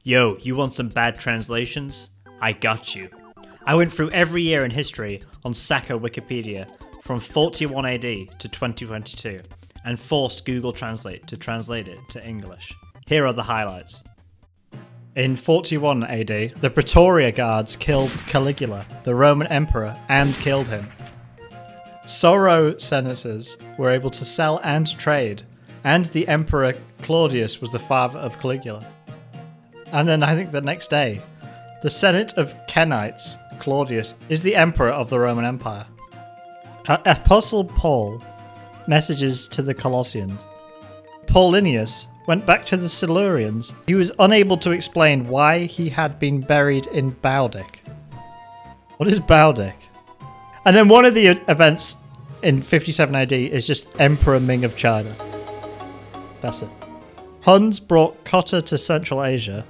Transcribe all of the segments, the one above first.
Yo, you want some bad translations? I got you. I went through every year in history on Sakha Wikipedia from 41 AD to 2022 and forced Google Translate to translate it to English. Here are the highlights. In 41 AD, the Praetorian Guards killed Caligula, the Roman emperor, and killed him. Sorrow senators were able to sell and trade, and the emperor Claudius was the father of Caligula. And then I think the next day, the Senate of Kenites, Claudius, is the emperor of the Roman Empire. Apostle Paul messages to the Colossians. Paulinius went back to the Silurians. He was unable to explain why he had been buried in Baudic. What is Baudic? And then one of the events in 57 AD is just Emperor Ming of China. That's it. Huns brought cotter to Central Asia,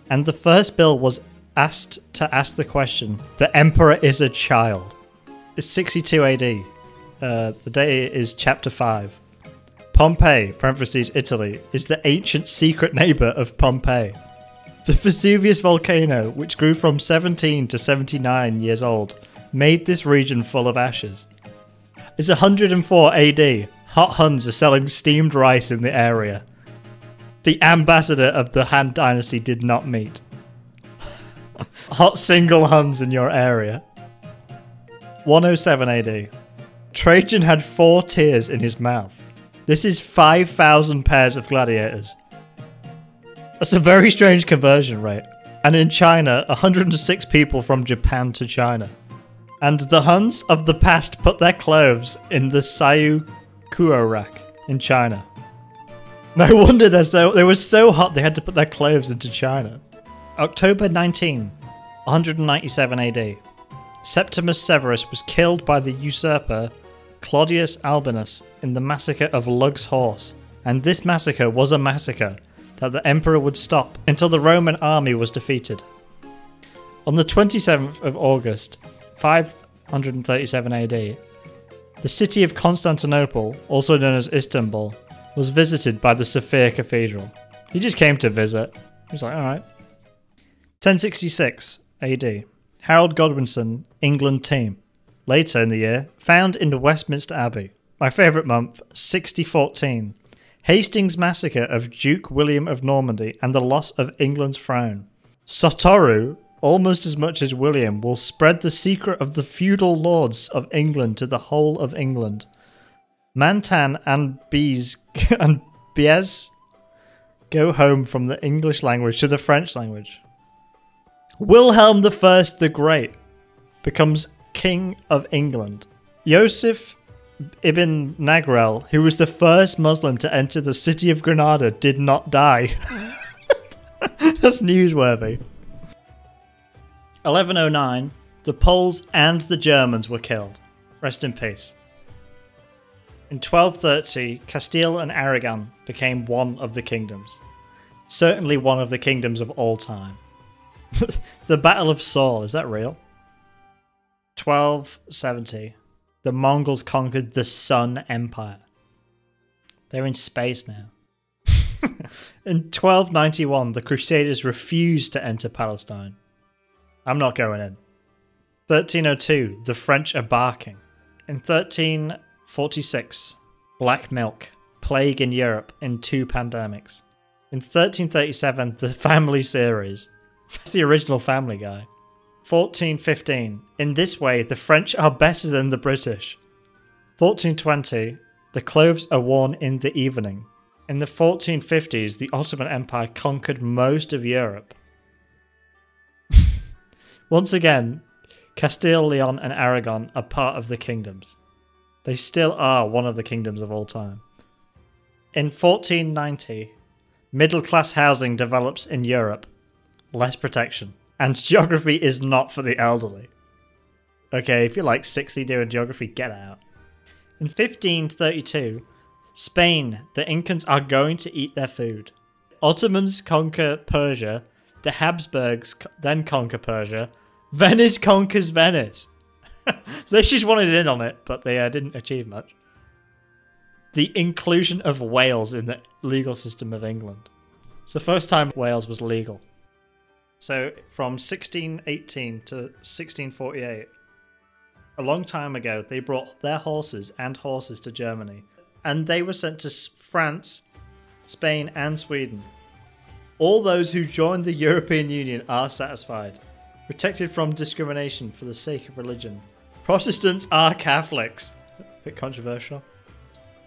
and the first bill was asked to ask the question, the emperor is a child. It's 62 AD. The date is chapter 5. Pompeii, parentheses Italy, is the ancient secret neighbour of Pompeii. The Vesuvius volcano, which grew from 17 to 79 years old, made this region full of ashes. It's 104 AD. Hot Huns are selling steamed rice in the area. The ambassador of the Han dynasty did not meet. Hot single Huns in your area. 107 AD. Trajan had 4 tears in his mouth. This is 5,000 pairs of gladiators. That's a very strange conversion rate. And in China, 106 people from Japan to China. And the Huns of the past put their clothes in the Sayu Kuo rack in China. No wonder they were so hot they had to put their clothes into China. October 19, 197 AD. Septimus Severus was killed by the usurper Claudius Albinus in the massacre of Lug's Horse, and this massacre was a massacre that the emperor would stop until the Roman army was defeated. On the 27th of August, 537 AD, the city of Constantinople, also known as Istanbul, was visited by the Sophia Cathedral. He just came to visit. He was like, alright. 1066 AD. Harold Godwinson, England team. Later in the year, found in Westminster Abbey. My favourite month, 6014. Hastings massacre of Duke William of Normandy and the loss of England's throne. Sotoru, almost as much as William, will spread the secret of the feudal lords of England to the whole of England. Mantan and Biez go home from the English language to the French language. Wilhelm I the Great becomes King of England. Yosef ibn Nagrel, who was the first Muslim to enter the city of Granada, did not die. That's newsworthy. 1109, the Poles and the Germans were killed. Rest in peace. In 1230, Castile and Aragon became one of the kingdoms. Certainly one of the kingdoms of all time. The Battle of Saul, is that real? 1270, the Mongols conquered the Sun Empire. They're in space now. In 1291, the Crusaders refused to enter Palestine. I'm not going in. 1302, the French are barking. In 1346, Black Milk, plague in Europe in 2 pandemics. In 1337, the Family Series. That's the original Family Guy. 1415, in this way the French are better than the British. 1420, the clothes are worn in the evening. In the 1450s, the Ottoman Empire conquered most of Europe. Once again, Castile, Leon and Aragon are part of the kingdoms. They still are one of the kingdoms of all time. In 1490, middle-class housing develops in Europe. Less protection. And geography is not for the elderly. Okay, if you're like 60 doing geography, get out. In 1532, Spain, the Incans are going to eat their food. Ottomans conquer Persia. The Habsburgs then conquer Persia. Venice conquers Venice. They just wanted in on it, but they didn't achieve much. The inclusion of Wales in the legal system of England. It's the first time Wales was legal. So from 1618 to 1648, a long time ago, they brought their horses to Germany. And they were sent to France, Spain and Sweden. All those who joined the European Union are satisfied. Protected from discrimination for the sake of religion. Protestants are Catholics. A bit controversial.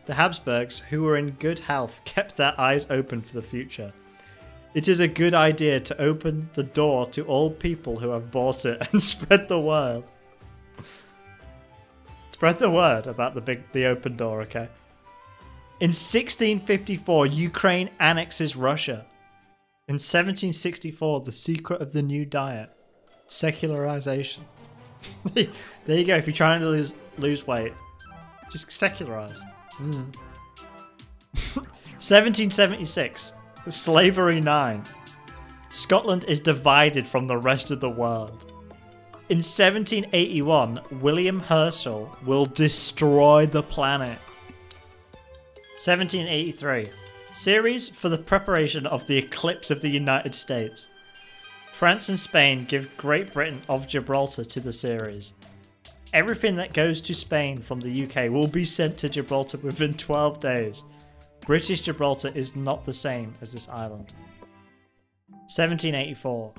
The Habsburgs, who were in good health, kept their eyes open for the future. It is a good idea to open the door to all people who have bought it and spread the word. Spread the word about the open door, okay? In 1654, Ukraine annexes Russia. In 1764, the secret of the new diet. Secularization. There you go, if you're trying to lose weight, just secularize. 1776, Slavery 9. Scotland is divided from the rest of the world. In 1781, William Herschel will destroy the planet. 1783, series for the preparation of the eclipse of the United States. France and Spain give Great Britain of Gibraltar to the series. Everything that goes to Spain from the UK will be sent to Gibraltar within 12 days. British Gibraltar is not the same as this island. 1784.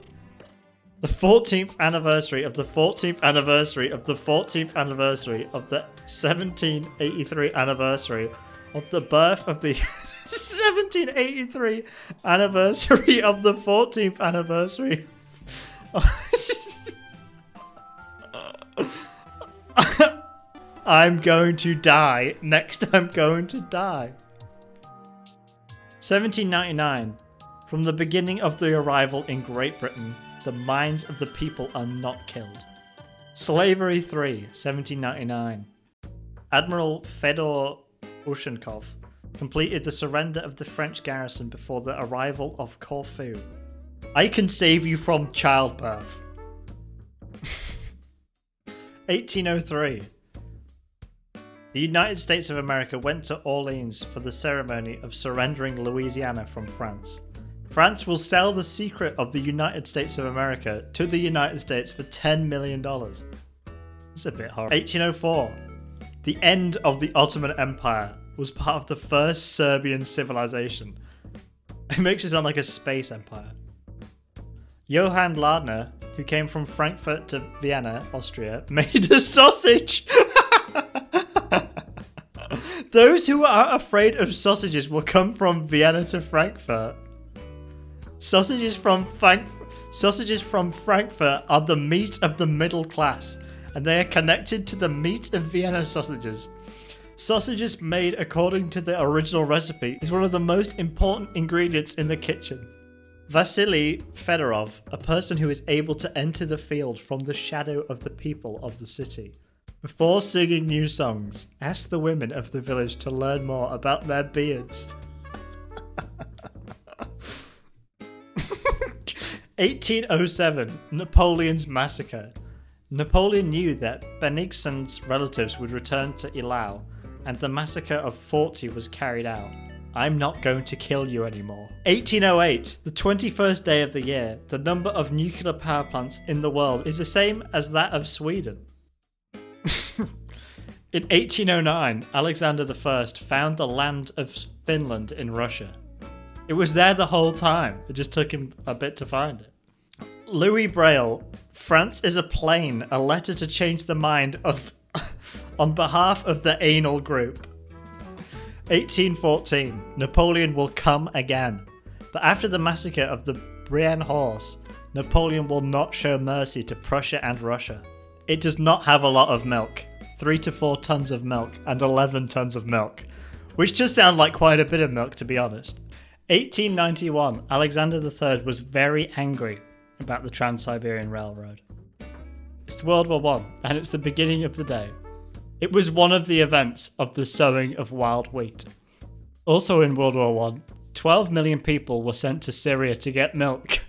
The 14th anniversary of the 14th anniversary of the 14th anniversary of the 1783 anniversary of the birth of the 1783 anniversary of the 14th anniversary. I'm going to die. Next, I'm going to die. 1799. From the beginning of the arrival in Great Britain, the minds of the people are not killed. Slavery 3, 1799. Admiral Fedor Ushankov completed the surrender of the French garrison before the arrival of Corfu. I can save you from childbirth. 1803. The United States of America went to Orleans for the ceremony of surrendering Louisiana from France. France will sell the secret of the United States of America to the United States for $10 million. It's a bit horrible. 1804. The end of the Ottoman Empire was part of the first Serbian civilization. It makes it sound like a space empire. Johann Lardner, who came from Frankfurt to Vienna, Austria, made a sausage. Those who are afraid of sausages will come from Vienna to Frankfurt. Sausages from Frankfurt are the meat of the middle class, and they are connected to the meat of Vienna sausages. Sausages made according to the original recipe is one of the most important ingredients in the kitchen. Vasily Fedorov, a person who is able to enter the field from the shadow of the people of the city. Before singing new songs, ask the women of the village to learn more about their beards. 1807, Napoleon's massacre. Napoleon knew that Bennigsen's relatives would return to Eylau, and the massacre of 40 was carried out. I'm not going to kill you anymore. 1808, the 21st day of the year, the number of nuclear power plants in the world is the same as that of Sweden. In 1809, Alexander I found the land of Finland in Russia. It was there the whole time. It just took him a bit to find it. Louis Braille, France is a plane, a letter to change the mind of on behalf of the anal group. 1814, Napoleon will come again. But after the massacre of the Brienne horse, Napoleon will not show mercy to Prussia and Russia. It does not have a lot of milk. 3 to 4 tons of milk and 11 tons of milk. Which just sound like quite a bit of milk, to be honest. 1891, Alexander III was very angry about the Trans-Siberian Railroad. It's World War I, and it's the beginning of the day. It was one of the events of the sowing of wild wheat. Also in World War I, 12 million people were sent to Syria to get milk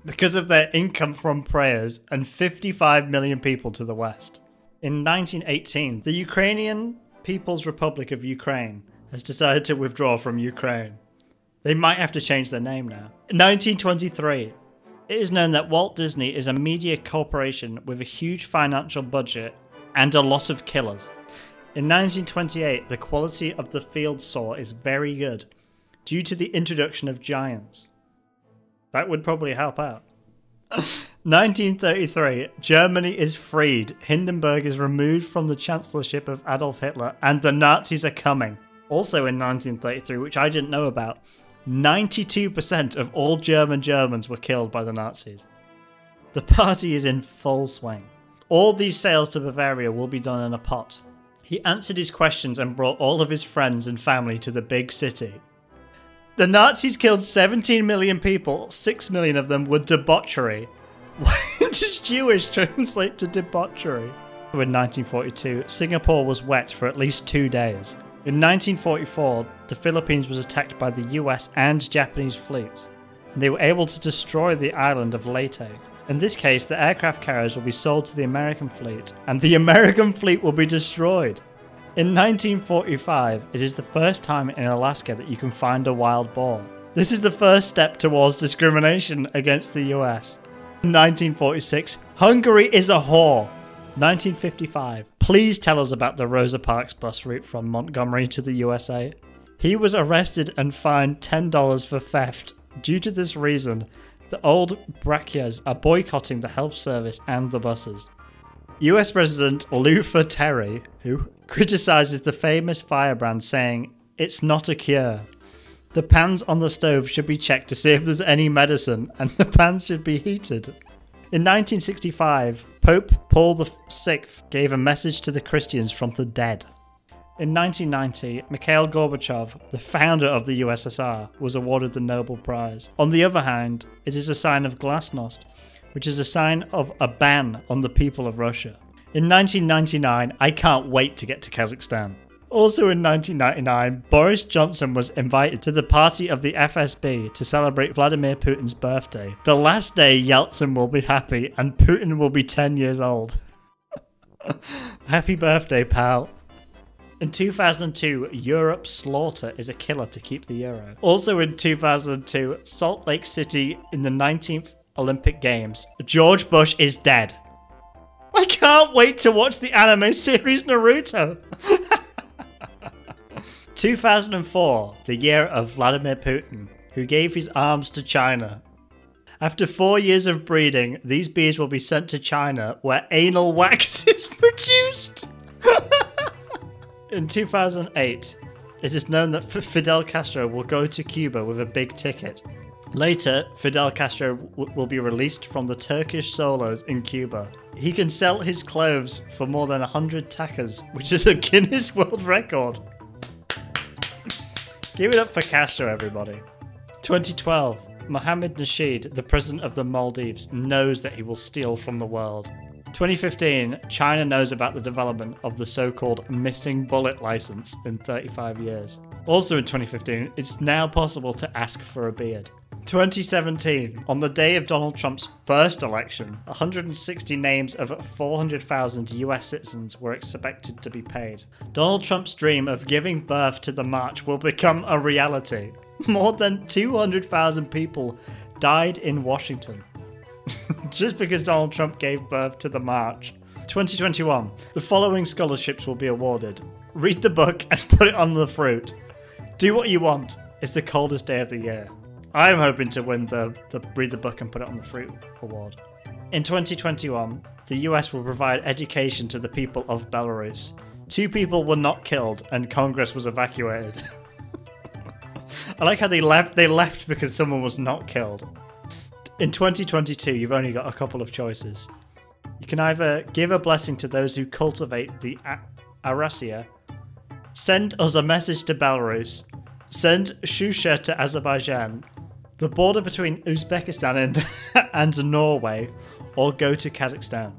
because of their income from prayers, and 55 million people to the west. In 1918, the Ukrainian People's Republic of Ukraine has decided to withdraw from Ukraine. They might have to change their name now. 1923. It is known that Walt Disney is a media corporation with a huge financial budget and a lot of killers. In 1928, the quality of the field saw is very good due to the introduction of giants. That would probably help out. 1933, Germany is freed. Hindenburg is removed from the chancellorship of Adolf Hitler, and the Nazis are coming. Also in 1933, which I didn't know about, 92% of all Germans were killed by the Nazis. The party is in full swing. All these sales to Bavaria will be done in a pot. He answered his questions and brought all of his friends and family to the big city. The Nazis killed 17 million people, 6 million of them were debauchery. Why does Jewish translate to debauchery? In 1942, Singapore was wet for at least 2 days. In 1944, the Philippines was attacked by the US and Japanese fleets, and they were able to destroy the island of Leyte. In this case, the aircraft carriers will be sold to the American fleet, and the American fleet will be destroyed. In 1945, it is the first time in Alaska that you can find a wild boar. This is the first step towards discrimination against the US. In 1946, Hungary is a whore. 1955. Please tell us about the Rosa Parks bus route from Montgomery to the USA. He was arrested and fined $10 for theft. Due to this reason, the old brachias are boycotting the health service and the buses. US President Luther Terry, who criticizes the famous firebrand, saying, "It's not a cure. The pans on the stove should be checked to see if there's any medicine, and the pans should be heated." In 1965, Pope Paul VI gave a message to the Christians from the dead. In 1990, Mikhail Gorbachev, the founder of the USSR, was awarded the Nobel Prize. On the other hand, it is a sign of glasnost, which is a sign of a ban on the people of Russia. In 1999, I can't wait to get to Kazakhstan. Also in 1999, Boris Johnson was invited to the party of the FSB to celebrate Vladimir Putin's birthday. The last day Yeltsin will be happy and Putin will be 10 years old. Happy birthday, pal. In 2002, Europe's slaughter is a killer to keep the euro. Also in 2002, Salt Lake City in the 19th Olympic Games, George Bush is dead. I can't wait to watch the anime series Naruto. 2004, the year of Vladimir Putin, who gave his arms to China. After 4 years of breeding, these bees will be sent to China, where anal wax is produced. In 2008, it is known that Fidel Castro will go to Cuba with a big ticket. Later, Fidel Castro will be released from the Turkish solos in Cuba. He can sell his clothes for more than 100 takas, which is a Guinness World Record. Give it up for Castro, everybody. 2012, Mohammed Nasheed, the president of the Maldives, knows that he will steal from the world. 2015, China knows about the development of the so-called missing bullet license in 35 years. Also in 2015, it's now possible to ask for a beard. 2017, on the day of Donald Trump's first election, 160 names of 400,000 US citizens were expected to be paid. Donald Trump's dream of giving birth to the march will become a reality. More than 200,000 people died in Washington. Just because Donald Trump gave birth to the march. 2021, the following scholarships will be awarded. Read the book and put it on the fruit. Do what you want. It's the coldest day of the year. I'm hoping to win the Read the Book and Put It on the Fruit award. In 2021, the US will provide education to the people of Belarus. 2 people were not killed and Congress was evacuated. I like how they left because someone was not killed. In 2022, you've only got a couple of choices. You can either give a blessing to those who cultivate the Aracia, send us a message to Belarus, send Shusha to Azerbaijan, the border between Uzbekistan and Norway, or go to Kazakhstan.